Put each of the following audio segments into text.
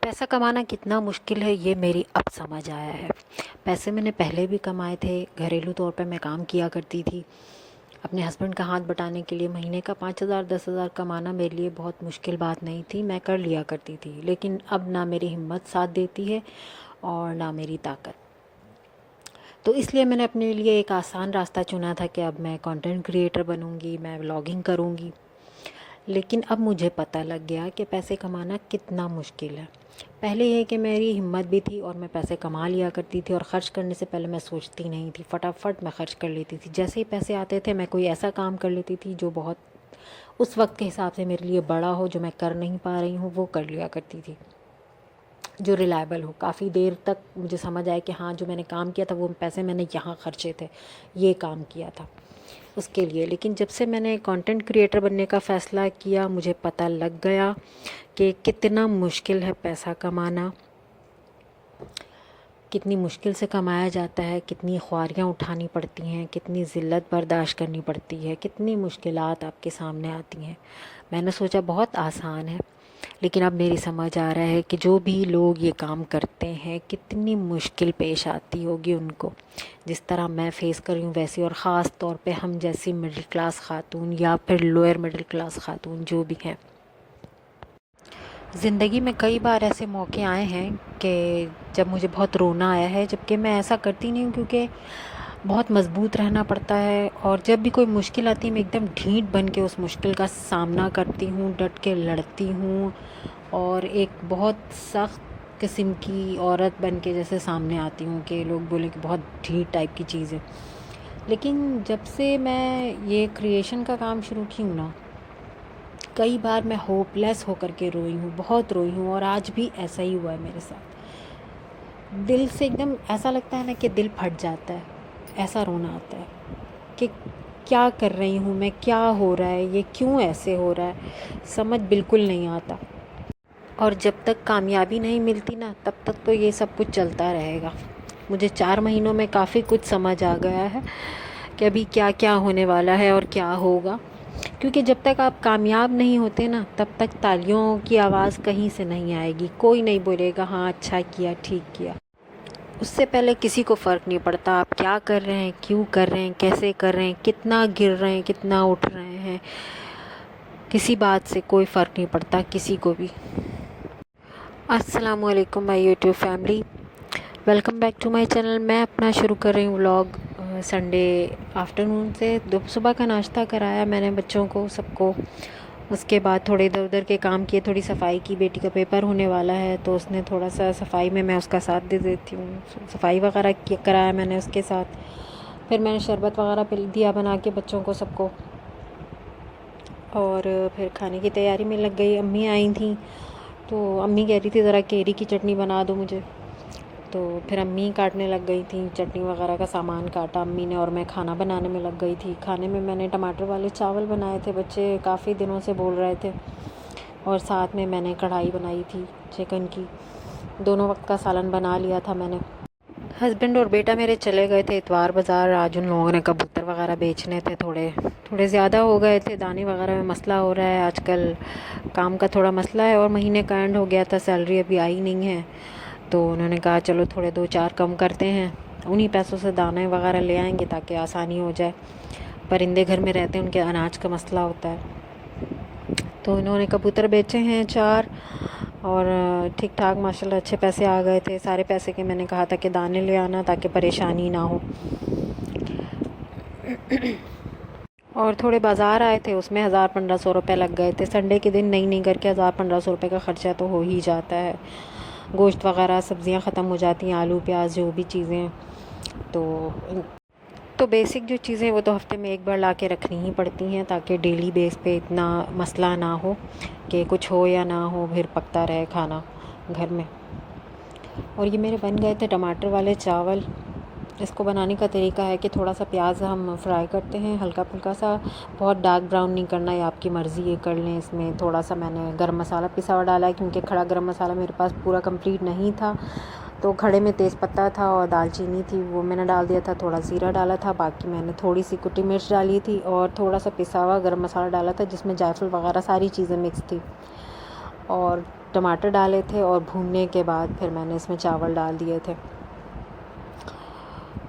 पैसा कमाना कितना मुश्किल है ये मेरी अब समझ आया है। पैसे मैंने पहले भी कमाए थे, घरेलू तौर पे मैं काम किया करती थी। अपने हस्बैंड का हाथ बटाने के लिए महीने का 5,000 10,000 कमाना मेरे लिए बहुत मुश्किल बात नहीं थी, मैं कर लिया करती थी। लेकिन अब ना मेरी हिम्मत साथ देती है और ना मेरी ताकत। तो इसलिए मैंने अपने लिए एक आसान रास्ता चुना था कि अब मैं कंटेंट क्रिएटर बनूँगी, मैं व्लॉगिंग करूँगी। लेकिन अब मुझे पता लग गया कि पैसे कमाना कितना मुश्किल है। पहले ये कि मेरी हिम्मत भी थी और मैं पैसे कमा लिया करती थी और ख़र्च करने से पहले मैं सोचती नहीं थी, फटाफट मैं ख़र्च कर लेती थी। जैसे ही पैसे आते थे मैं कोई ऐसा काम कर लेती थी जो बहुत उस वक्त के हिसाब से मेरे लिए बड़ा हो, जो मैं कर नहीं पा रही हूँ वो कर लिया करती थी, जो रिलायबल हो। काफ़ी देर तक मुझे समझ आया कि हाँ, जो मैंने काम किया था वो पैसे मैंने यहाँ खर्चे थे, ये काम किया था उसके लिए। लेकिन जब से मैंने कंटेंट क्रिएटर बनने का फ़ैसला किया, मुझे पता लग गया कि कितना मुश्किल है पैसा कमाना, कितनी मुश्किल से कमाया जाता है, कितनी ख्वारियाँ उठानी पड़ती हैं, कितनी ज़िल्लत बर्दाश्त करनी पड़ती है, कितनी मुश्किलात आपके सामने आती हैं। मैंने सोचा बहुत आसान है, लेकिन अब मेरी समझ आ रहा है कि जो भी लोग ये काम करते हैं कितनी मुश्किल पेश आती होगी उनको, जिस तरह मैं फ़ेस कर रही हूँ वैसी। और ख़ास तौर पे हम जैसी मिडिल क्लास ख़ातून या फिर लोअर मिडिल क्लास ख़ातून जो भी हैं। ज़िंदगी में कई बार ऐसे मौके आए हैं कि जब मुझे बहुत रोना आया है, जबकि मैं ऐसा करती नहीं हूँ, क्योंकि बहुत मज़बूत रहना पड़ता है। और जब भी कोई मुश्किल आती है मैं एकदम ढीठ बन के उस मुश्किल का सामना करती हूँ, डट के लड़ती हूँ और एक बहुत सख्त किस्म की औरत बन के जैसे सामने आती हूँ कि लोग बोलें कि बहुत ढीठ टाइप की चीज़ है। लेकिन जब से मैं ये क्रिएशन का काम शुरू की हूँ ना, कई बार मैं होपलेस होकर के रोई हूँ, बहुत रोई हूँ। और आज भी ऐसा ही हुआ है मेरे साथ। दिल से एकदम ऐसा लगता है ना कि दिल फट जाता है, ऐसा रोना आता है कि क्या कर रही हूँ मैं, क्या हो रहा है, ये क्यों ऐसे हो रहा है, समझ बिल्कुल नहीं आता। और जब तक कामयाबी नहीं मिलती ना, तब तक तो ये सब कुछ चलता रहेगा। मुझे 4 महीनों में काफ़ी कुछ समझ आ गया है कि अभी क्या क्या होने वाला है और क्या होगा। क्योंकि जब तक आप कामयाब नहीं होते ना, तब तक तालियों की आवाज़ कहीं से नहीं आएगी, कोई नहीं बोलेगा हाँ अच्छा किया, ठीक किया। उससे पहले किसी को फ़र्क नहीं पड़ता आप क्या कर रहे हैं, क्यों कर रहे हैं, कैसे कर रहे हैं, कितना गिर रहे हैं, कितना उठ रहे हैं, किसी बात से कोई फ़र्क नहीं पड़ता किसी को भी। अस्सलाम वालेकुम my YouTube family, welcome back to my channel. मैं अपना शुरू कर रही हूँ व्लॉग संडे आफ्टरनून से। सुबह का नाश्ता कराया मैंने बच्चों को, सबको। उसके बाद थोड़े इधर उधर के काम किए, थोड़ी सफाई की। बेटी का पेपर होने वाला है तो उसने थोड़ा सा सफाई में मैं उसका साथ दे देती हूँ, सफाई वगैरह कराया मैंने उसके साथ। फिर मैंने शरबत वगैरह पिल दिया बना के बच्चों को, सबको। और फिर खाने की तैयारी में लग गई। अम्मी आई थी तो अम्मी कह रही थी ज़रा केरी की चटनी बना दो मुझे, तो फिर अम्मी काटने लग गई थी, चटनी वगैरह का सामान काटा अम्मी ने और मैं खाना बनाने में लग गई थी। खाने में मैंने टमाटर वाले चावल बनाए थे, बच्चे काफ़ी दिनों से बोल रहे थे। और साथ में मैंने कढ़ाई बनाई थी चिकन की, दोनों वक्त का सालन बना लिया था मैंने। हस्बैंड और बेटा मेरे चले गए थे इतवार बाज़ार। आज उन लोगों ने कबूतर वगैरह बेचने थे, थोड़े ज़्यादा हो गए थे। दाने वगैरह में मसला हो रहा है आजकल, काम का थोड़ा मसला है। और महीने का एंड हो गया था, सैलरी अभी आई नहीं है, तो उन्होंने कहा चलो थोड़े 2-4 कम करते हैं, उन्हीं पैसों से दाने वगैरह ले आएंगे ताकि आसानी हो जाए। परिंदे घर में रहते हैं, उनके अनाज का मसला होता है। तो इन्होंने कबूतर बेचे हैं 4 और ठीक ठाक माशाल्लाह अच्छे पैसे आ गए थे। सारे पैसे के मैंने कहा था कि दाने ले आना ताकि परेशानी ना हो। और थोड़े बाज़ार आए थे, उसमें 1000-1500 रुपये लग गए थे। संडे के दिन नहीं करके 1000-1500 रुपये का ख़र्चा तो हो ही जाता है। गोश्त वगैरह, सब्ज़ियाँ ख़त्म हो जाती हैं, आलू प्याज जो भी चीज़ें। तो बेसिक जो चीज़ें वो तो हफ़्ते में एक बार ला के रखनी ही पड़ती हैं ताकि डेली बेस पे इतना मसला ना हो कि कुछ हो या ना हो, फिर पकता रहे खाना घर में। और ये मेरे बन गए थे टमाटर वाले चावल। इसको बनाने का तरीका है कि थोड़ा सा प्याज हम फ्राई करते हैं, हल्का फुल्का सा, बहुत डार्क ब्राउन नहीं करना, ये आपकी मर्ज़ी, ये कर लें। इसमें थोड़ा सा मैंने गरम मसाला पिसा हुआ डाला है, क्योंकि खड़ा गरम मसाला मेरे पास पूरा कंप्लीट नहीं था। तो खड़े में तेज़पत्ता था और दालचीनी थी, वो मैंने डाल दिया था। थोड़ा ज़ीरा डाला था, बाकी मैंने थोड़ी सी कुटी मिर्च डाली थी और थोड़ा सा पिसा हुआ गरम मसाला डाला था, जिसमें जायफल वगैरह सारी चीज़ें मिक्स थी। और टमाटर डाले थे और भूनने के बाद फिर मैंने इसमें चावल डाल दिए थे।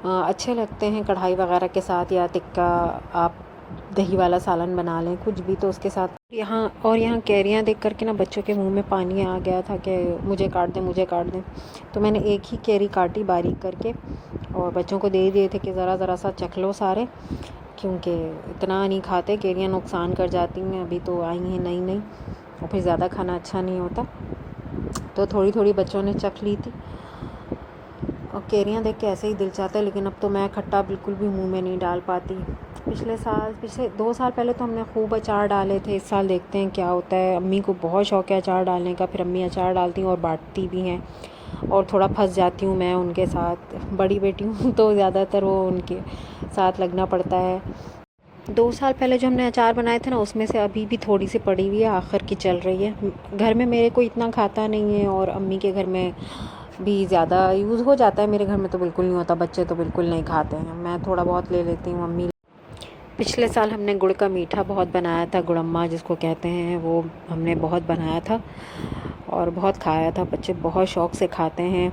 अच्छे लगते हैं कढ़ाई वगैरह के साथ, या टिक्का आप दही वाला सालन बना लें, कुछ भी तो उसके साथ। यहाँ कैरियाँ देख कर के ना बच्चों के मुंह में पानी आ गया था कि मुझे काट दें, मुझे काट दें। तो मैंने एक ही कैरी काटी बारीक करके और बच्चों को दे दिए थे कि ज़रा सा चख लो सारे, क्योंकि इतना नहीं खाते, कैरियाँ नुकसान कर जाती हैं, अभी तो आई हैं नई और फिर ज़्यादा खाना अच्छा नहीं होता। तो थोड़ी थोड़ी बच्चों ने चख ली थी और कैरियाँ देख के ऐसे ही दिल चाहता है, लेकिन अब तो मैं खट्टा बिल्कुल भी मुंह में नहीं डाल पाती। पिछले 2 साल पहले तो हमने खूब अचार डाले थे, इस साल देखते हैं क्या होता है। अम्मी को बहुत शौक़ है अचार डालने का, फिर अम्मी अचार डालती हैं और बांटती भी हैं, और थोड़ा फंस जाती हूँ मैं उनके साथ। बड़ी बेटी हूँ तो ज़्यादातर वो उनके साथ लगना पड़ता है। 2 साल पहले जो हमने अचार बनाए थे ना, उसमें से अभी भी थोड़ी सी पड़ी हुई है, आखिर की चल रही है। घर में मेरे को इतना खाता नहीं है और अम्मी के घर में भी ज़्यादा यूज़ हो जाता है, मेरे घर में तो बिल्कुल नहीं होता, बच्चे तो बिल्कुल नहीं खाते हैं। मैं थोड़ा बहुत ले लेती हूँ, अम्मी। पिछले साल हमने गुड़ का मीठा बहुत बनाया था, गुड़म्मा जिसको कहते हैं, वो हमने बहुत बनाया था और बहुत खाया था। बच्चे बहुत शौक़ से खाते हैं,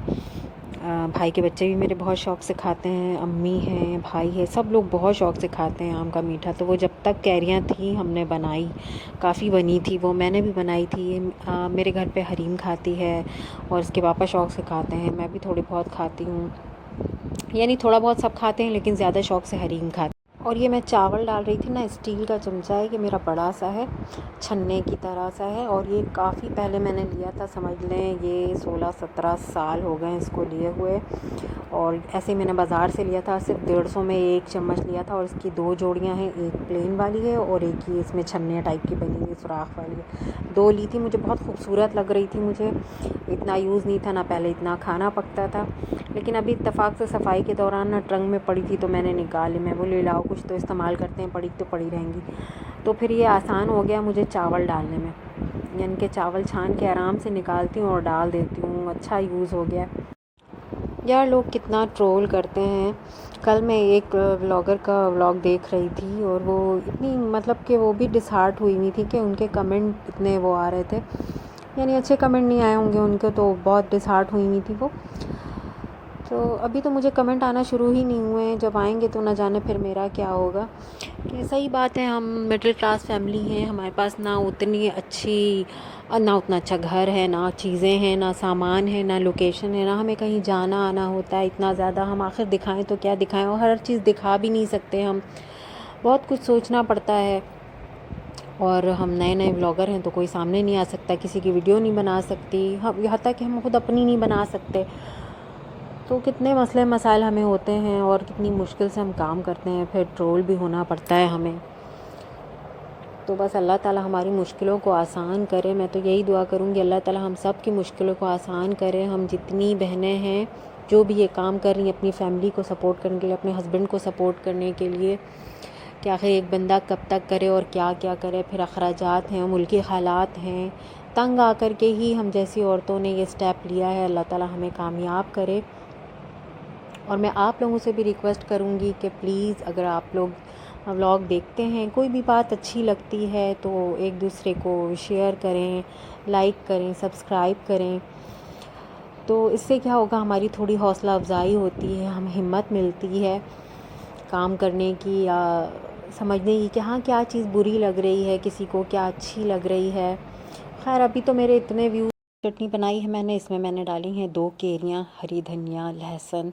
भाई के बच्चे भी मेरे बहुत शौक़ से खाते हैं, अम्मी हैं, भाई है, सब लोग बहुत शौक़ से खाते हैं आम का मीठा। तो वो जब तक कैरियाँ थी हमने बनाई, काफ़ी बनी थी, वो मैंने भी बनाई थी। मेरे घर पे हरीम खाती है और उसके पापा शौक़ से खाते हैं, मैं भी थोड़ी बहुत खाती हूँ, यानी थोड़ा बहुत सब खाते हैं, लेकिन ज़्यादा शौक़ से हरीम खाते हैं। और ये मैं चावल डाल रही थी ना, स्टील का चमचा है कि मेरा बड़ा सा है, छन्ने की तरह सा है, और ये काफ़ी पहले मैंने लिया था, समझ लें ये 16-17 साल हो गए इसको लिए हुए। और ऐसे मैंने बाज़ार से लिया था, सिर्फ 150 में 1 चम्मच लिया था, और इसकी 2 जोड़ियाँ हैं, एक प्लेन वाली है और एक ही इसमें छन्ने टाइप की बनी हुई सुराख वाली है। 2 ली थी, मुझे बहुत खूबसूरत लग रही थी, मुझे इतना यूज़ नहीं था ना, पहले इतना खाना पकता था, लेकिन अभी इत्तेफाक से सफाई के दौरान ना ट्रंक में पड़ी थी तो मैंने निकाली। मैं बोली लाओ कुछ तो इस्तेमाल करते हैं, पड़ी तो पड़ी रहेंगी। तो फिर ये आसान हो गया मुझे चावल डालने में, यानी कि चावल छान के आराम से निकालती हूँ और डाल देती हूँ, अच्छा यूज़ हो गया। यार लोग कितना ट्रोल करते हैं। कल मैं एक व्लॉगर का व्लॉग देख रही थी और वो इतनी, मतलब कि वो भी डिसहार्ट हुई हुई थी कि उनके कमेंट इतने वो आ रहे थे, यानी अच्छे कमेंट नहीं आए होंगे उनके, तो बहुत डिसहार्ट हुई हुई थी वो। तो अभी तो मुझे कमेंट आना शुरू ही नहीं हुए हैं, जब आएंगे तो ना जाने फिर मेरा क्या होगा। कि सही बात है, हम मिडिल क्लास फैमिली हैं, हमारे पास ना उतनी अच्छी, ना उतना अच्छा घर है, ना चीज़ें हैं, ना सामान है, ना लोकेशन है, ना हमें कहीं जाना आना होता है इतना ज़्यादा। हम आखिर दिखाएं तो क्या दिखाएं, और हर चीज़ दिखा भी नहीं सकते हम, बहुत कुछ सोचना पड़ता है। और हम नए नए व्लॉगर हैं तो कोई सामने नहीं आ सकता, किसी की वीडियो नहीं बना सकती, हम यहाँ तक कि हम खुद अपनी नहीं बना सकते। तो कितने मसले मसाइल हमें होते हैं और कितनी मुश्किल से हम काम करते हैं, फिर ट्रोल भी होना पड़ता है हमें। तो बस अल्लाह ताला हमारी मुश्किलों को आसान करे, मैं तो यही दुआ करूँगी अल्लाह ताला हम सब की मुश्किलों को आसान करे। हम जितनी बहनें हैं जो भी ये काम कर रही हैं अपनी फैमिली को सपोर्ट करने के लिए, अपने हस्बैंड को सपोर्ट करने के लिए, कि आखिर एक बंदा कब तक करे और क्या क्या करे, फिर अखराजात हैं, मुल्की हालात हैं, तंग आकर के ही हम जैसी औरतों ने ये स्टेप लिया है। अल्लाह ताला हमें कामयाब करे। और मैं आप लोगों से भी रिक्वेस्ट करूँगी कि प्लीज़ अगर आप लोग व्लॉग देखते हैं, कोई भी बात अच्छी लगती है तो एक दूसरे को शेयर करें, लाइक करें, सब्सक्राइब करें। तो इससे क्या होगा, हमारी थोड़ी हौसला अफजाई होती है, हमें हिम्मत मिलती है काम करने की, या समझने की कि हाँ क्या चीज़ बुरी लग रही है किसी को, क्या अच्छी लग रही है। खैर अभी तो मेरे इतने व्यूज़। चटनी बनाई है मैंने, इसमें मैंने डाली हैं 2 केरियाँ, हरी धनिया, लहसुन,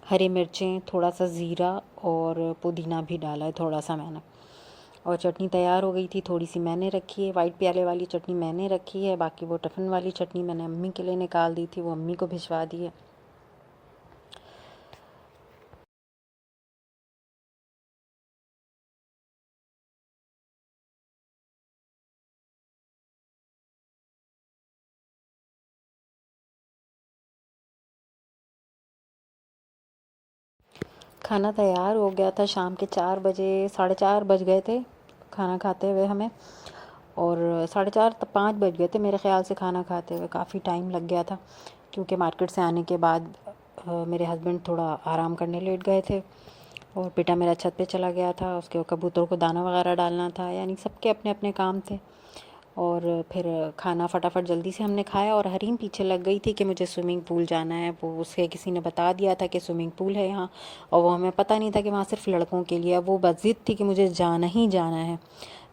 हरी मिर्चें, थोड़ा सा ज़ीरा और पुदीना भी डाला है थोड़ा सा मैंने। और चटनी तैयार हो गई थी, थोड़ी सी मैंने रखी है, वाइट प्याले वाली चटनी मैंने रखी है, बाकी वो टिफ़िन वाली चटनी मैंने अम्मी के लिए निकाल दी थी, वो अम्मी को भिजवा दी है। खाना तैयार हो गया था, शाम के 4 बजे, 4:30 बज गए थे खाना खाते हुए हमें, और 4:30 5 बज गए थे मेरे ख़्याल से खाना खाते हुए, काफ़ी टाइम लग गया था क्योंकि मार्केट से आने के बाद मेरे हस्बैंड थोड़ा आराम करने लेट गए थे और बेटा मेरा छत पे चला गया था, उसके कबूतरों को दाना वगैरह डालना था, यानी सबके अपने अपने काम थे। और फिर खाना फटाफट जल्दी से हमने खाया और हरीम पीछे लग गई थी कि मुझे स्विमिंग पूल जाना है। वो उसे किसी ने बता दिया था कि स्विमिंग पूल है यहाँ, और वो हमें पता नहीं था कि वहाँ सिर्फ लड़कों के लिए है। वो बस ज़िद थी कि मुझे जाना ही जाना है।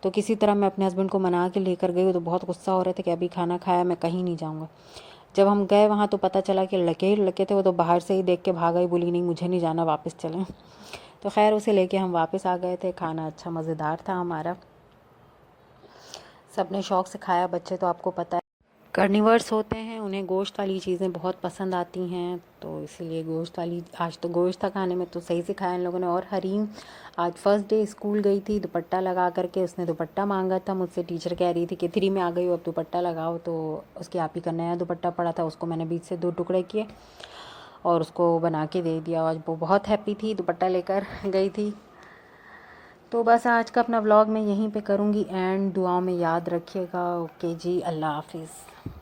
तो किसी तरह मैं अपने हस्बैंड को मना के लेकर गई। तो बहुत गुस्सा हो रहे थे कि अभी खाना खाया, मैं कहीं नहीं जाऊँगा। जब हम गए वहाँ तो पता चला कि लड़के ही लड़के थे। वो तो बाहर से ही देख के भागा ही, बोली नहीं मुझे नहीं जाना, वापस चलें। तो खैर उसे लेके हम वापस आ गए थे। खाना अच्छा मज़ेदार था हमारा, सबने शौक़ से खाया। बच्चे तो आपको पता है कार्निवर्स होते हैं, उन्हें गोश्त वाली चीज़ें बहुत पसंद आती हैं, तो इसीलिए गोश्त वाली, आज तो गोश्त था खाने में, तो सही से खाया इन लोगों ने। और हरीम आज फर्स्ट डे स्कूल गई थी दुपट्टा लगा करके। उसने दुपट्टा मांगा था मुझसे। टीचर कह रही थी कि 3 में आ गई हो, अब दुपट्टा लगाओ। तो उसके आप ही का नया दुपट्टा पड़ा था, उसको मैंने बीच से 2 टुकड़े किए और उसको बना के दे दिया। आज वो बहुत हैप्पी थी, दुपट्टा लेकर गई थी। तो बस आज का अपना व्लॉग मैं यहीं पे करूँगी एंड। दुआओं में याद रखिएगा। ओके जी, अल्लाह हाफिज़।